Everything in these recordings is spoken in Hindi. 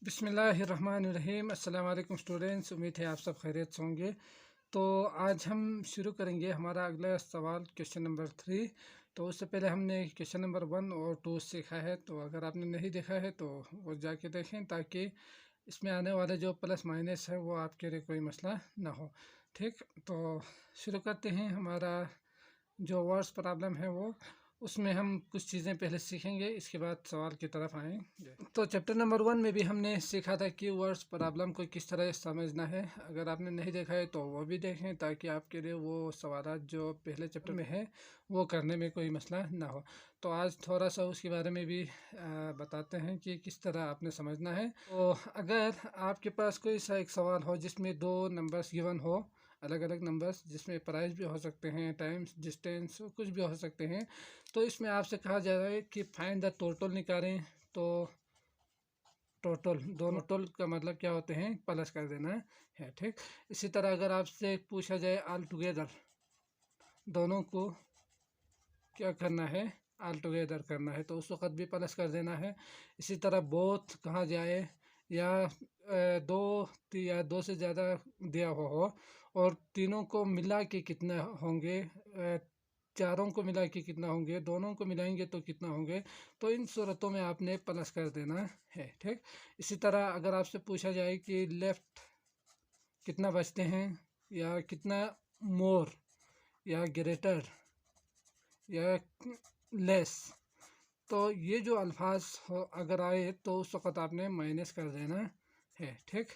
बिस्मिल्लाहिर्रहमानिर्रहीम। अस्सलाम वालेकुम स्टूडेंट्स, उम्मीद है आप सब खैरियत से होंगे। तो आज हम शुरू करेंगे हमारा अगला सवाल क्वेश्चन नंबर 3। तो उससे पहले हमने क्वेश्चन नंबर 1 और 2 सीखा है, तो अगर आपने नहीं देखा है तो वो जाके देखें ताकि इसमें आने वाले जो प्लस माइनस है वो आपके लिए कोई मसला ना हो। ठीक, तो शुरू करते हैं। हमारा जो वर्ड्स प्रॉब्लम है वो उसमें हम कुछ चीज़ें पहले सीखेंगे, इसके बाद सवाल की तरफ आएंगे। तो चैप्टर नंबर 1 में भी हमने सीखा था कि वर्ड्स प्रॉब्लम को किस तरह समझना है। अगर आपने नहीं देखा है तो वो भी देखें ताकि आपके लिए वो सवाल जो पहले चैप्टर में है वो करने में कोई मसला ना हो। तो आज थोड़ा सा उसके बारे में भी बताते हैं कि किस तरह आपने समझना है। तो अगर आपके पास कोई सा एक सवाल हो जिसमें दो नंबर्स गिवन हो, अलग अलग नंबर्स, जिसमें प्राइस भी हो सकते हैं, टाइम्स, डिस्टेंस, कुछ भी हो सकते हैं, तो इसमें आपसे कहा जा रहा है कि फाइंड द टोटल निकालें। तो टोटल, दोनों टोटल का मतलब क्या होते हैं, प्लस कर देना है। ठीक, इसी तरह अगर आपसे पूछा जाए ऑल टुगेदर, दोनों को क्या करना है, ऑल टुगेदर करना है, तो उस वक़्त भी प्लस कर देना है। इसी तरह बोथ कहा जाए या दो से ज़्यादा दिया हुआ हो और तीनों को मिला के कितना होंगे, चारों को मिला के कितना होंगे, दोनों को मिलाएंगे तो कितना होंगे, तो इन सूरतों में आपने प्लस कर देना है। ठीक, इसी तरह अगर आपसे पूछा जाए कि लेफ़्ट कितना बचते हैं, या कितना मोर, या ग्रेटर, या लेस, तो ये जो अल्फाज हो अगर आए तो उस वक़्त आपने माइनस कर देना है। ठीक,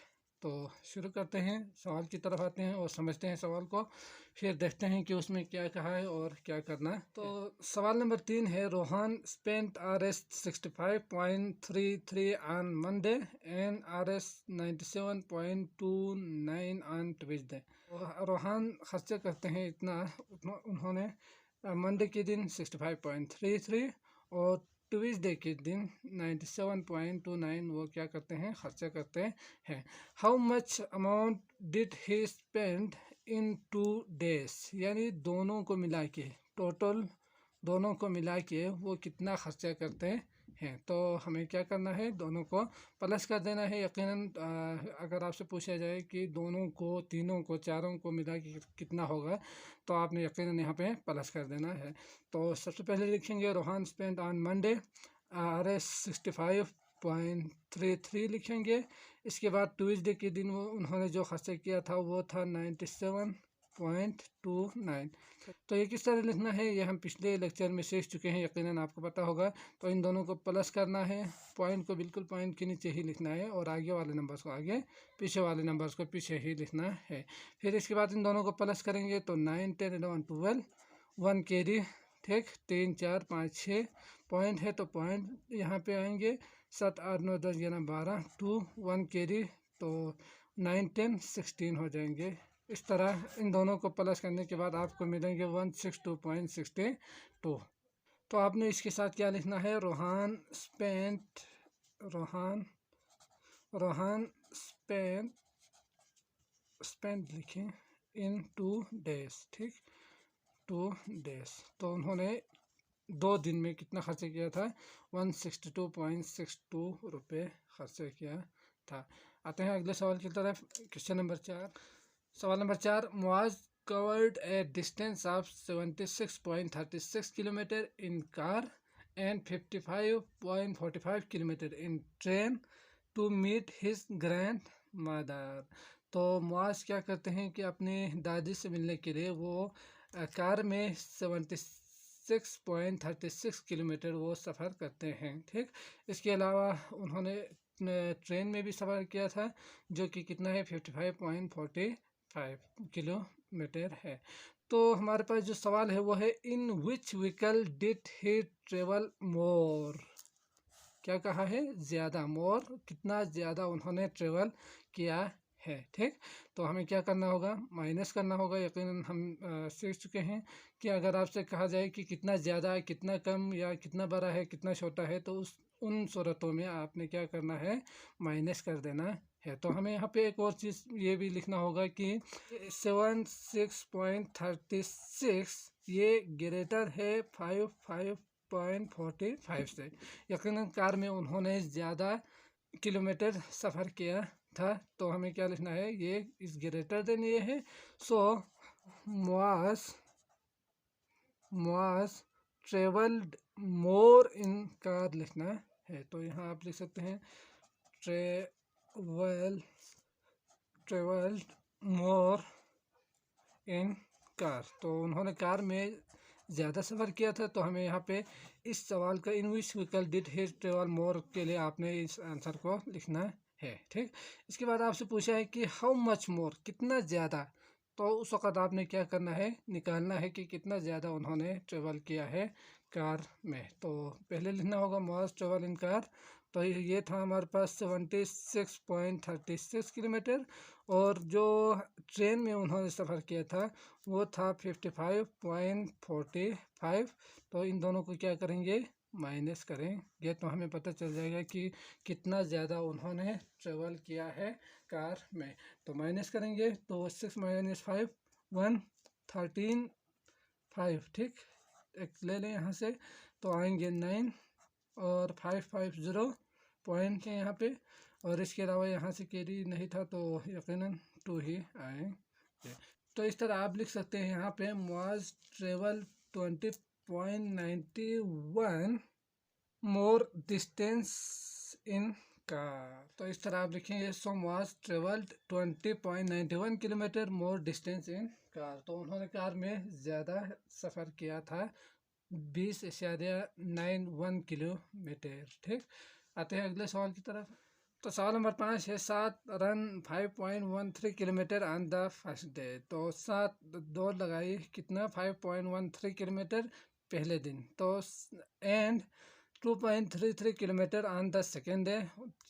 तो शुरू करते हैं, सवाल की तरफ आते हैं और समझते हैं सवाल को, फिर देखते हैं कि उसमें क्या कहा है और क्या करना है। तो सवाल नंबर 3 है, Rohan spent RS 65.33 on Monday and RS 97.29 on Tuesday. Rohan खर्चे करते हैं इतना, उन्होंने मंडे के दिन 65.33 और ट्यूसडे के दिन 97.29 वो क्या करते हैं, खर्चा करते हैं। How much amount did he spend in 2 days, यानी दोनों को मिला के, टोटल दोनों को मिला के वो कितना खर्चा करते हैं। तो हमें क्या करना है, दोनों को प्लस कर देना है। यकीनन अगर आपसे पूछा जाए कि दोनों को, तीनों को, चारों को मिला के कितना होगा, तो आपने यकीनन यहाँ पे प्लस कर देना है। तो सबसे पहले लिखेंगे Rohan spend on Monday RS 65.33 लिखेंगे। इसके बाद ट्यूसडे के दिन वो उन्होंने जो खर्चा किया था वो था 97.29। तो ये किस तरह लिखना है, ये हम पिछले लेक्चर में सीख चुके हैं, यकीनन आपको पता होगा। तो इन दोनों को प्लस करना है, पॉइंट को बिल्कुल पॉइंट के नीचे ही लिखना है और आगे वाले नंबर्स को आगे, पीछे वाले नंबर्स को पीछे ही लिखना है। फिर इसके बाद इन दोनों को प्लस करेंगे तो 9, 10, 11, 12, 1 कैरी। ठीक, 3, 4, 5, 6 पॉइंट है तो पॉइंट यहाँ पे आएंगे, 7, 8, 9, 10, 11, 12, 2, 1 कैरी, तो 9, 10, 16 हो जाएंगे। इस तरह इन दोनों को प्लस करने के बाद आपको मिलेंगे 162.62। तो आपने इसके साथ क्या लिखना है, रोहान स्पेंट लिखें इन 2 days। ठीक, 2 days, तो उन्होंने 2 दिन में कितना खर्चा किया था, 162.62 रुपये खर्चा किया था। आते हैं अगले सवाल की तरफ, क्वेश्चन नंबर 4। सवाल number 4, Muaz covered a distance of 76.36 kilometer in car and 55.45 kilometer in train to meet his grandmother। तो मुआज क्या करते हैं कि अपने दादी से मिलने के लिए वो कार में 76.36 किलोमीटर वो सफ़र करते हैं। ठीक, इसके अलावा उन्होंने ट्रेन में भी सफ़र किया था जो कि कितना है, 55.45 किलोमीटर है। तो हमारे पास जो सवाल है वो है, इन विच व्हीकल डिड ही ट्रेवल मोर। क्या कहा है, ज़्यादा, मोर कितना ज़्यादा उन्होंने ट्रेवल किया है। ठीक, तो हमें क्या करना होगा, माइनस करना होगा। यकीनन हम सीख चुके हैं कि अगर आपसे कहा जाए कि कितना ज़्यादा है, कितना कम, या कितना बड़ा है, कितना छोटा है, तो उन सूरतों में आपने क्या करना है, माइनस कर देना है। तो हमें यहाँ पे एक और चीज़ ये भी लिखना होगा कि 76.36 ये ग्रेटर है 55.45 से। यकीनन कार में उन्होंने ज़्यादा किलोमीटर सफ़र किया था। तो हमें क्या लिखना है, ये इस ग्रेटर देन ये है, सो was travelled more in car लिखना है। तो यहाँ आप लिख सकते हैं ट्रेवल्ड मोर इन कार। तो उन्होंने कार में ज़्यादा सफ़र किया था। तो हमें यहाँ पे इस सवाल का इन विच व्हीकल डिड ही ट्रेवल मोर के लिए आपने इस आंसर को लिखना है। ठीक, इसके बाद आपसे पूछा है कि हाउ मच मोर, कितना ज़्यादा। तो उस वक़्त आपने क्या करना है, निकालना है कि कितना ज़्यादा उन्होंने ट्रेवल किया है कार में। तो पहले लिखना होगा मोर ट्रेवल इन कार। तो ये था हमारे पास 76.36 किलोमीटर, और जो ट्रेन में उन्होंने सफ़र किया था वो था 55.45। तो इन दोनों को क्या करेंगे, माइनस करेंगे, तो हमें पता चल जाएगा कि कितना ज़्यादा उन्होंने ट्रेवल किया है कार में। तो माइनस करेंगे तो 6 - 5 113 5। ठीक, एक ले लें यहाँ से, तो आएंगे 9 और 550 पॉइंट है यहाँ पे, और इसके अलावा यहाँ से कैरी नहीं था तो यकीनन 2 ही आएंगे। तो इस तरह आप लिख सकते हैं यहाँ पे was travel 20.91 more distance in car. तो इस तरह आप लिखेंगे some was travelled 20.91 kilometre more distance in car. तो उन्होंने कार में ज़्यादा सफ़र किया था, 20.91 किलोमीटर। ठीक, आते हैं अगले सवाल की तरफ। तो सवाल नंबर 5 है 7 run 5.13 kilometre on the first day. तो 7 दौड़ लगाई, कितना, 5.13 किलोमीटर पहले दिन। तो and 2.33 kilometre on the second day,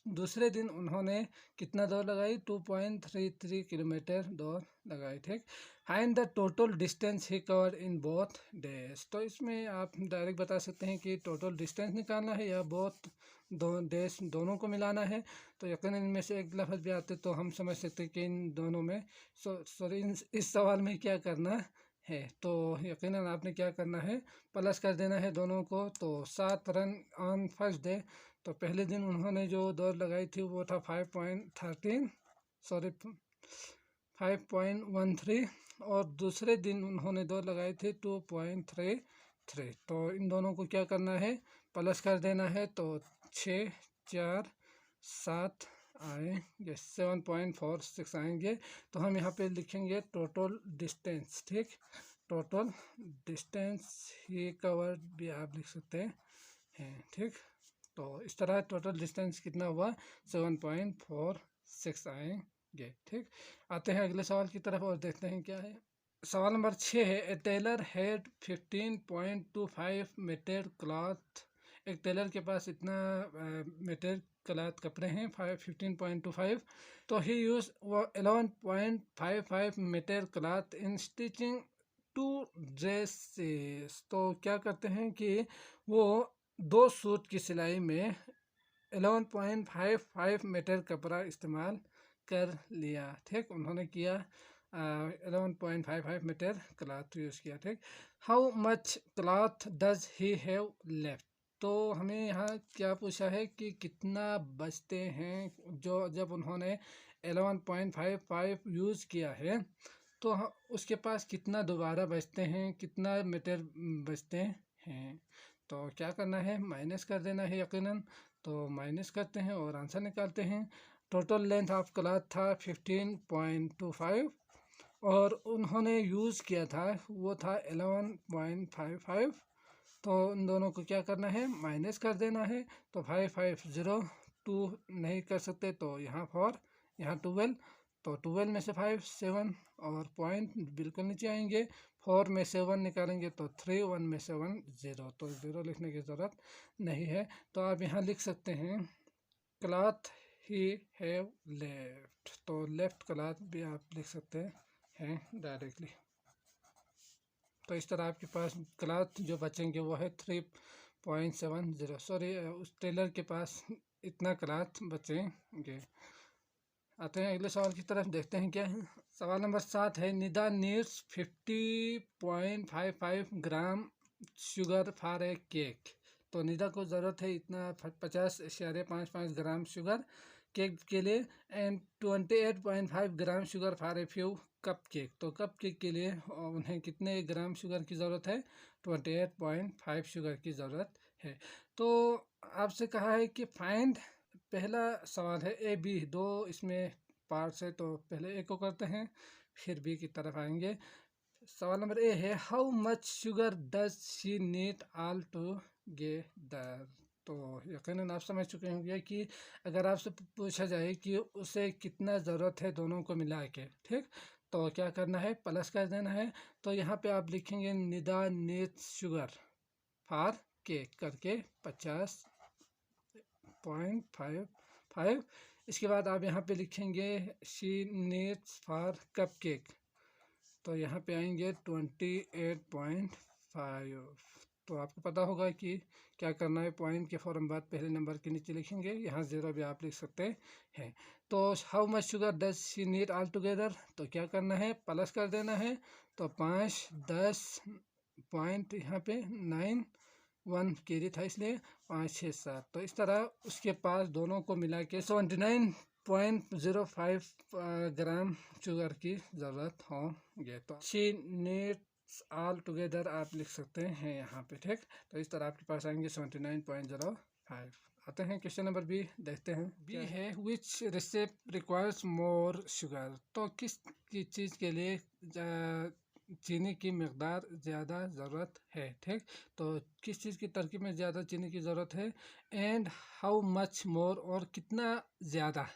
दूसरे दिन उन्होंने कितना दौड़ लगाई, 2.33 किलोमीटर दौड़ लगाई। ठीक, find the total distance he cover in both days. तो इसमें आप डायरेक्ट बता सकते हैं कि टोटल डिस्टेंस निकालना है या बोथ डेज दोनों को मिलाना है। तो यकीन इनमें से एक लफ्ज़ भी आते तो हम समझ सकते हैं कि इन दोनों में सॉरी इस सवाल में क्या करना है। तो यकीनन आपने क्या करना है, प्लस कर देना है दोनों को। तो 7 रन ऑन फर्स्ट डे, तो पहले दिन उन्होंने जो दौड़ लगाई थी वो था 5.13 और दूसरे दिन उन्होंने दौड़ लगाई थी 2.33। तो इन दोनों को क्या करना है, प्लस कर देना है। तो 6 4 7 आएंगे, 7.46 आएंगे। तो हम यहाँ पे लिखेंगे टोटल डिस्टेंस। ठीक, टोटल डिस्टेंस ही कवर भी आप लिख सकते हैं। ठीक, तो इस तरह टोटल डिस्टेंस कितना हुआ, 7.46 आएंगे। ठीक, आते हैं अगले सवाल की तरफ और देखते हैं क्या है। सवाल नंबर 6 है a tailor had 15.25 metre cloth. एक टेलर के पास इतना मीटर क्लॉथ कपड़े हैं 15.25। तो he use 11.55 metre cloth in stitching 2 dresses. तो क्या करते हैं कि वो 2 सूट की सिलाई में 11.55 मीटर कपड़ा इस्तेमाल कर लिया। ठीक, उन्होंने किया 11.55 मीटर क्लॉथ यूज़ किया। ठीक, how much cloth does he have left. तो हमें यहाँ क्या पूछा है कि कितना बचते हैं, जो जब उन्होंने 11.55 यूज़ किया है तो उसके पास कितना दोबारा बचते हैं, कितना मीटर बचते हैं। तो क्या करना है, माइनस कर देना है यकीनन। तो माइनस करते हैं और आंसर निकालते हैं। टोटल लेंथ ऑफ क्लॉथ था 15.25 और उन्होंने यूज़ किया था वो था 11.55। तो इन दोनों को क्या करना है, माइनस कर देना है। तो 550 नहीं कर सकते तो यहाँ 4, यहाँ 12। तो 12 में से 5 7 और पॉइंट बिल्कुल नीचे आएंगे। 4 में से 1 निकालेंगे तो 3, 1 में से 1 0। तो 0 लिखने की ज़रूरत नहीं है। तो आप यहाँ लिख सकते हैं क्लॉथ ही हैव लेफ्ट। तो लेफ्ट क्लॉथ भी आप लिख सकते हैं डायरेक्टली। तो इस तरह आपके पास क्लॉथ जो बचेंगे वो है 3.70। सॉरी, उस टेलर के पास इतना क्लॉथ बचेंगे। आते हैं अगले सवाल की तरफ, देखते हैं क्या है। सवाल नंबर 7 है Nida needs 50.55 gram sugar for a cake. तो निदा को ज़रूरत है इतना 50.55 ग्राम शुगर केक के लिए and 28.5 gram sugar for a few cup cake. तो कप केक के लिए उन्हें कितने ग्राम शुगर की ज़रूरत है? 28.5 शुगर की ज़रूरत है। तो आपसे कहा है कि फाइंड, पहला सवाल है ए बी, दो इसमें पार्ट्स है, तो पहले ए को करते हैं फिर बी की तरफ आएंगे। सवाल नंबर ए है how much sugar does she need all together. तो यकीनन आप समझ चुके होंगे कि अगर आपसे पूछा जाए कि उसे कितना ज़रूरत है दोनों को मिला के, ठीक, तो क्या करना है? प्लस कर देना है। तो यहाँ पे आप लिखेंगे Nida needs sugar for cake करके 50.55। इसके बाद आप यहाँ पे लिखेंगे she needs for cup cake, तो यहाँ पे आएंगे 28.5। तो आपको पता होगा कि क्या करना है, पॉइंट के फ़ौरन बाद पहले नंबर के नीचे लिखेंगे, यहाँ 0 भी आप लिख सकते हैं। तो how much sugar does she need all together, तो क्या करना है? प्लस कर देना है। तो 5, 10 पॉइंट यहाँ पे 9, 1 केरी था इसलिए 5, 6, 7। तो इस तरह उसके पास दोनों को मिला के 79.05 ग्राम शुगर की ज़रूरत होगी। तो शी नीड्स ऑल टुगेदर आप लिख सकते हैं यहाँ पे, ठीक। तो इस तरह आपके पास आएंगे 79.05। आते हैं क्वेश्चन नंबर बी, देखते हैं। बी है विच रेसिपी रिक्वायर्स मोर शुगर। तो किस चीज़ के लिए चीनी की मकदार ज़्यादा ज़रूरत है, ठीक। तो किस चीज़ की तरकीब में ज़्यादा चीनी की ज़रूरत है एंड हाउ मच मोर, और कितना ज़्यादा।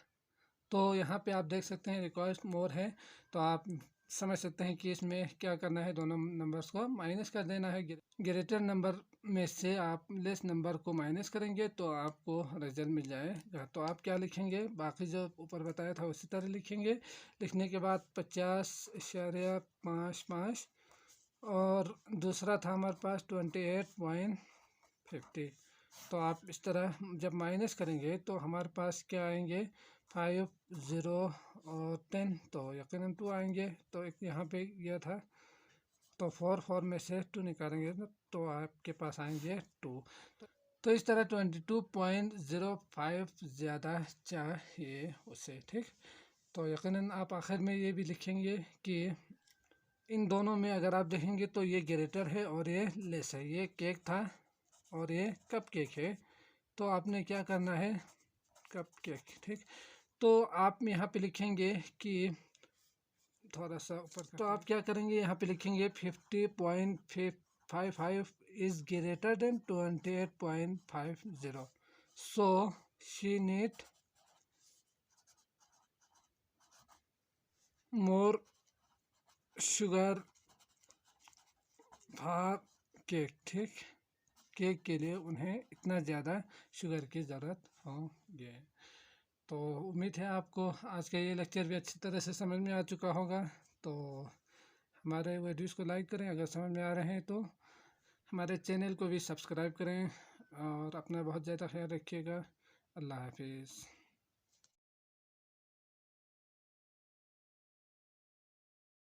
तो यहाँ पे आप देख सकते हैं रिक्वायर्स मोर है, तो आप समझ सकते हैं कि इसमें क्या करना है, दोनों नंबर्स को माइनस कर देना है। ग्रेटर नंबर में से आप लेस नंबर को माइनस करेंगे तो आपको रिजल्ट मिल जाएगा। तो आप क्या लिखेंगे? बाकी जो ऊपर बताया था उसी तरह लिखेंगे। लिखने के बाद 50.55 और दूसरा था हमारे पास 28.50। तो आप इस तरह जब माइनस करेंगे तो हमारे पास क्या आएंगे? 5, 0 और 10, तो यकीनन 2 आएंगे। तो एक यहाँ पे यह था, तो 4 में से 2 निकालेंगे तो आपके पास आएंगे 2। तो इस तरह 22.05 ज़्यादा चाहिए उसे, ठीक। तो यकीनन आप आखिर में ये भी लिखेंगे कि इन दोनों में अगर आप देखेंगे तो ये ग्रेटर है और ये लेस है, ये केक था और ये कप केक है। तो आपने क्या करना है? कप केक, ठीक। तो आप यहाँ पे लिखेंगे कि थोड़ा सा ऊपर, तो आप क्या करेंगे? यहाँ पे लिखेंगे 50.55 is greater than 28.50, so she need more sugar for cake, ठीक। केक के लिए उन्हें इतना ज़्यादा शुगर की ज़रूरत होगी। तो उम्मीद है आपको आज का ये लेक्चर भी अच्छी तरह से समझ में आ चुका होगा। तो हमारे वीडियोस को लाइक करें अगर समझ में आ रहे हैं, तो हमारे चैनल को भी सब्सक्राइब करें और अपना बहुत ज़्यादा ख्याल रखिएगा। अल्लाह हाफिज़।